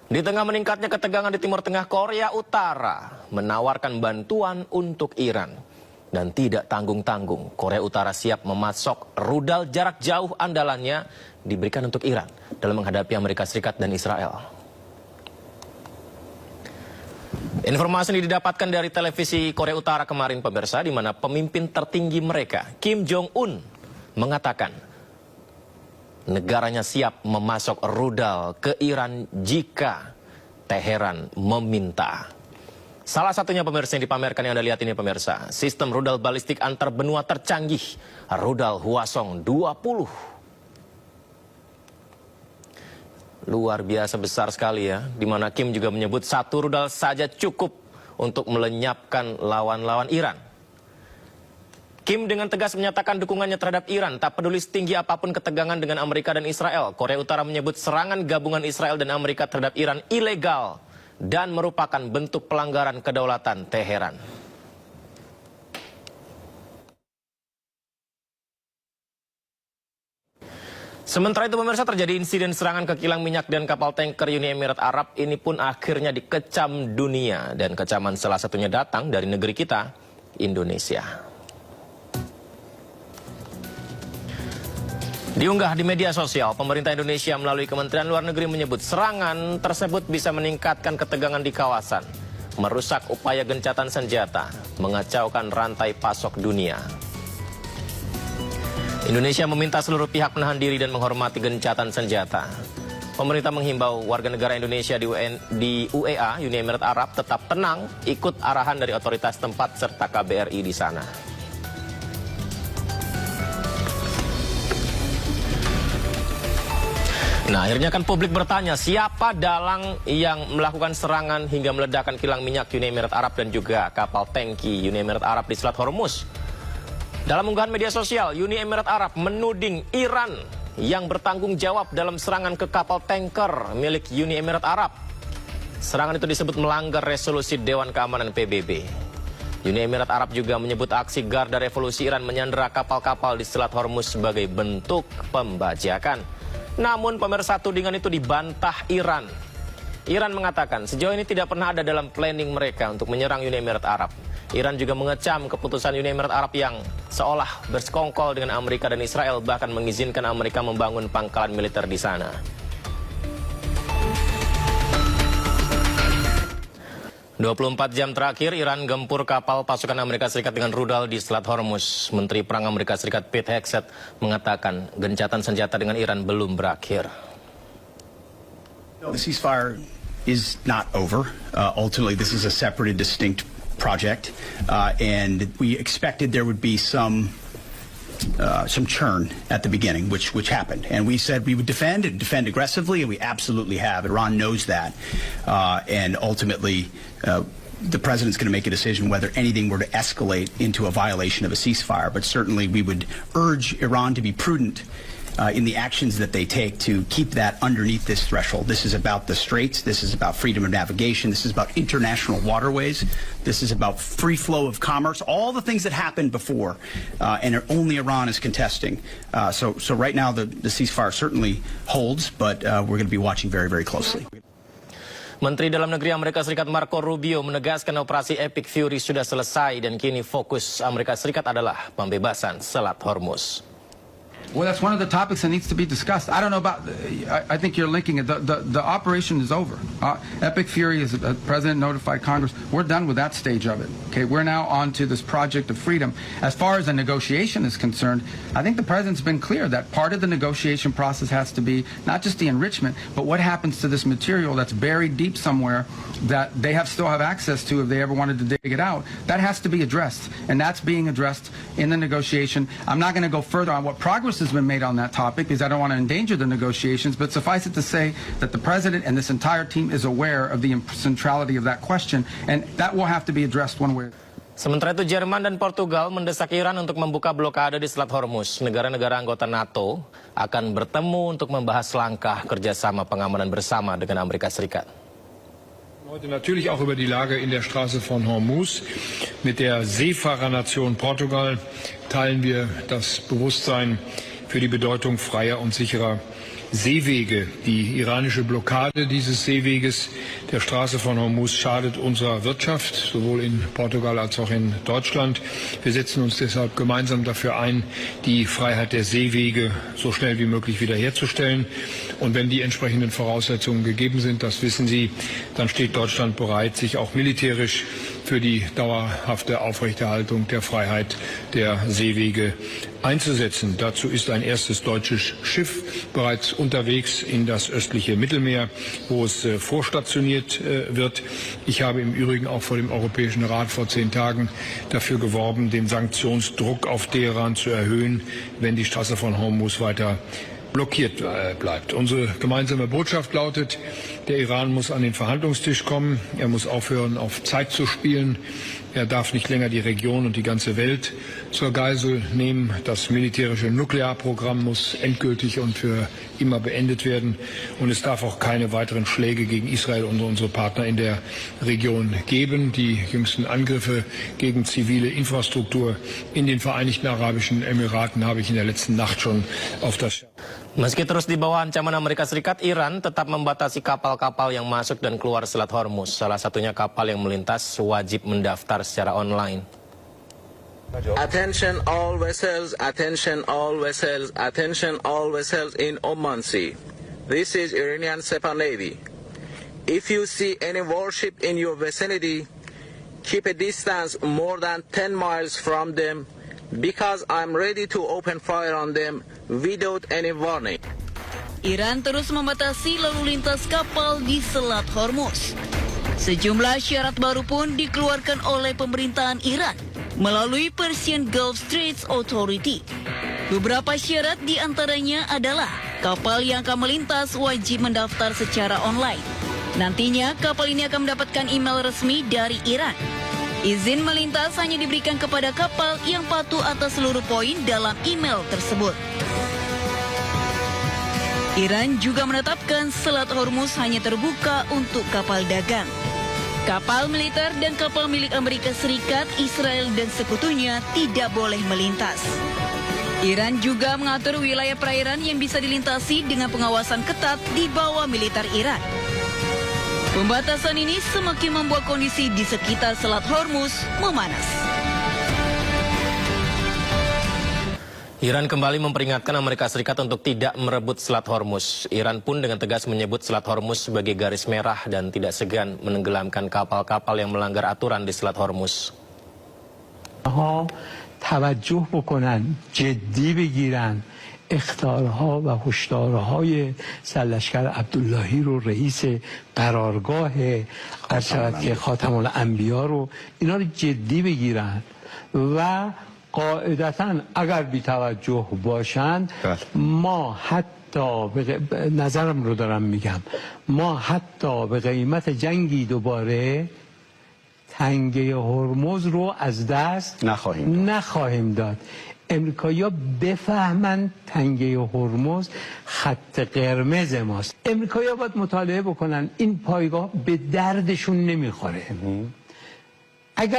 Di tengah meningkatnya ketegangan di Timur Tengah, Korea Utara menawarkan bantuan untuk Iran. Dan tidak tanggung-tanggung, Korea Utara siap memasok rudal jarak jauh andalannya diberikan untuk Iran dalam menghadapi Amerika Serikat dan Israel. Informasi ini didapatkan dari televisi Korea Utara kemarin, pemirsa, di mana pemimpin tertinggi mereka, Kim Jong-un, mengatakan negaranya siap memasok rudal ke Iran jika Teheran meminta. Salah satunya, pemirsa, yang dipamerkan yang Anda lihat ini, pemirsa, sistem rudal balistik antar benua tercanggih, rudal Hwasong 20. Luar biasa besar sekali ya, di mana Kim juga menyebut satu rudal saja cukup untuk melenyapkan lawan-lawan Iran. Kim dengan tegas menyatakan dukungannya terhadap Iran, tak peduli setinggi apapun ketegangan dengan Amerika dan Israel. Korea Utara menyebut serangan gabungan Israel dan Amerika terhadap Iran ilegal dan merupakan bentuk pelanggaran kedaulatan Teheran. Sementara itu, pemirsa, terjadi insiden serangan ke kilang minyak dan kapal tanker Uni Emirat Arab. Ini pun akhirnya dikecam dunia, dan kecaman salah satunya datang dari negeri kita, Indonesia. Diunggah di media sosial, pemerintah Indonesia melalui Kementerian Luar Negeri menyebut serangan tersebut bisa meningkatkan ketegangan di kawasan, merusak upaya gencatan senjata, mengacaukan rantai pasok dunia. Indonesia meminta seluruh pihak menahan diri dan menghormati gencatan senjata. Pemerintah menghimbau warga negara Indonesia di UEA, Uni Emirat Arab, tetap tenang, ikut arahan dari otoritas tempat serta KBRI di sana. Nah, akhirnya kan publik bertanya, siapa dalang yang melakukan serangan hingga meledakkan kilang minyak Uni Emirat Arab dan juga kapal tangki Uni Emirat Arab di Selat Hormuz? Dalam unggahan media sosial, Uni Emirat Arab menuding Iran yang bertanggung jawab dalam serangan ke kapal tanker milik Uni Emirat Arab. Serangan itu disebut melanggar resolusi Dewan Keamanan PBB. Uni Emirat Arab juga menyebut aksi Garda Revolusi Iran menyandera kapal-kapal di Selat Hormuz sebagai bentuk pembajakan. Namun, pemirsa, tudingan itu dibantah Iran. Iran mengatakan sejauh ini tidak pernah ada dalam planning mereka untuk menyerang Uni Emirat Arab. Iran juga mengecam keputusan Uni Emirat Arab yang seolah bersekongkol dengan Amerika dan Israel, bahkan mengizinkan Amerika membangun pangkalan militer di sana. "24 jam terakhir, Iran gempur kapal pasukan Amerika Serikat dengan rudal di Selat Hormuz. Menteri Perang Amerika Serikat Pete Hegseth mengatakan gencatan senjata dengan Iran belum berakhir. The ceasefire is not over. Ultimately, this is a separate and distinct project, and we expected there would be some churn at the beginning, which happened, and we said we would defend aggressively, and we absolutely have. Iran knows that, and ultimately the president's going to make a decision whether anything were to escalate into a violation of a ceasefire. But certainly we would urge Iran to be prudent in the actions that they take to keep that underneath this threshold. This is about the straits. This is about freedom of navigation. This is about international waterways. This is about free flow of commerce. All the things that happened before, and only Iran is contesting. So right now the ceasefire certainly holds, but we're going to be watching very, very closely. Menteri Dalam Negeri Amerika Serikat Marco Rubio menegaskan operasi Epic Fury sudah selesai dan kini fokus Amerika Serikat adalah pembebasan Selat Hormuz. Well, that's one of the topics that needs to be discussed. I don't know about, I think you're linking it. The operation is over. Epic Fury, as the President notified Congress, we're done with that stage of it. Okay, we're now on to this project of freedom. As far as the negotiation is concerned, I think the President's been clear that part of the negotiation process has to be not just the enrichment, but what happens to this material that's buried deep somewhere that they still have access to if they ever wanted to dig it out. That has to be addressed, and that's being addressed in the negotiation. I'm not going to go further on what progress has been made on that topic because I don't want to endanger the negotiations, but suffice it to say that the President and this entire team is aware of the centrality of that question, and that will have to be addressed one way. Sementara itu, Jerman dan Portugal mendesak Iran untuk membuka blokade di Selat Hormuz. Negara-negara anggota NATO akan bertemu untuk membahas langkah kerjasama pengamanan bersama dengan Amerika Serikat. Heute natürlich auch über die Lage in der Straße von Hormuz. Mit der Seefahrernation Portugal teilen wir das Bewusstsein für die Bedeutung freier und sicherer Seewege. Die iranische Blockade dieses Seeweges der Straße von Hormuz schadet unserer Wirtschaft, sowohl in Portugal als auch in Deutschland. Wir setzen uns deshalb gemeinsam dafür ein, die Freiheit der Seewege so schnell wie möglich wiederherzustellen. Und wenn die entsprechenden Voraussetzungen gegeben sind, das wissen Sie, dann steht Deutschland bereit, sich auch militärisch für die dauerhafte Aufrechterhaltung der Freiheit der Seewege einzusetzen. Dazu ist ein erstes deutsches Schiff bereits unterwegs in das östliche Mittelmeer, wo es vorstationiert wird. Ich habe im Übrigen auch vor dem Europäischen Rat vor 10 Tagen dafür geworben, den Sanktionsdruck auf Teheran zu erhöhen, wenn die Straße von Hormuz weiter blockiert bleibt. Unsere gemeinsame Botschaft lautet, der Iran muss an den Verhandlungstisch kommen, er muss aufhören, auf Zeit zu spielen, er darf nicht länger die Region und die ganze Welt zur Geisel nehmen. Das militärische Nuklearprogramm muss endgültig und für immer beendet werden. Und es darf auch keine weiteren Schläge gegen Israel und unsere Partner in der Region geben. Die jüngsten Angriffe gegen zivile Infrastruktur in den Vereinigten Arabischen Emiraten habe ich in der letzten Nacht schon auf das... Meski terus di bawah ancaman Amerika Serikat, Iran tetap membatasi kapal-kapal yang masuk dan keluar Selat Hormuz. Salah satunya kapal yang melintas wajib mendaftar secara online. Attention all vessels, attention all vessels, attention all vessels in Oman Sea. This is Iranian Sepah Navy. If you see any warship in your vicinity, keep a distance more than 10 miles from them because I'm ready to open fire on them without any warning. Iran terus membatasi lalu lintas kapal di Selat Hormuz. Sejumlah syarat baru pun dikeluarkan oleh pemerintahan Iran melalui Persian Gulf Straits Authority. Beberapa syarat diantaranya adalah kapal yang akan melintas wajib mendaftar secara online. Nantinya kapal ini akan mendapatkan email resmi dari Iran. Izin melintas hanya diberikan kepada kapal yang patuh atas seluruh poin dalam email tersebut. Iran juga menetapkan Selat Hormuz hanya terbuka untuk kapal dagang. Kapal militer dan kapal milik Amerika Serikat, Israel dan sekutunya tidak boleh melintas. Iran juga mengatur wilayah perairan yang bisa dilintasi dengan pengawasan ketat di bawah militer Iran. Pembatasan ini semakin membuat kondisi di sekitar Selat Hormuz memanas. Iran kembali memperingatkan Amerika Serikat untuk tidak merebut Selat Hormuz. Iran pun dengan tegas menyebut Selat Hormuz sebagai garis merah dan tidak segan menenggelamkan kapal-kapal yang melanggar aturan di Selat Hormuz. توجه بکنن جدی بگیرن اخطارها و هشدارهای سرلشکر عبداللهی رو رئیس قرارگاه ارشد که خاتم الانبیا رو اینا رو جدی بگیرن و قاعدتا اگر بی توجه باشند ما حتی نظرم رو دارم میگم ما حتی به قیمت جنگی دوباره تنگه هرمز رو از دست نخواهیم داد. امریکایی‌ها بفهمن تنگه هرمز خط قرمز ماست. امریکایی‌ها باید مطالعه بکنن این پایگاه به دردشون نمیخوره.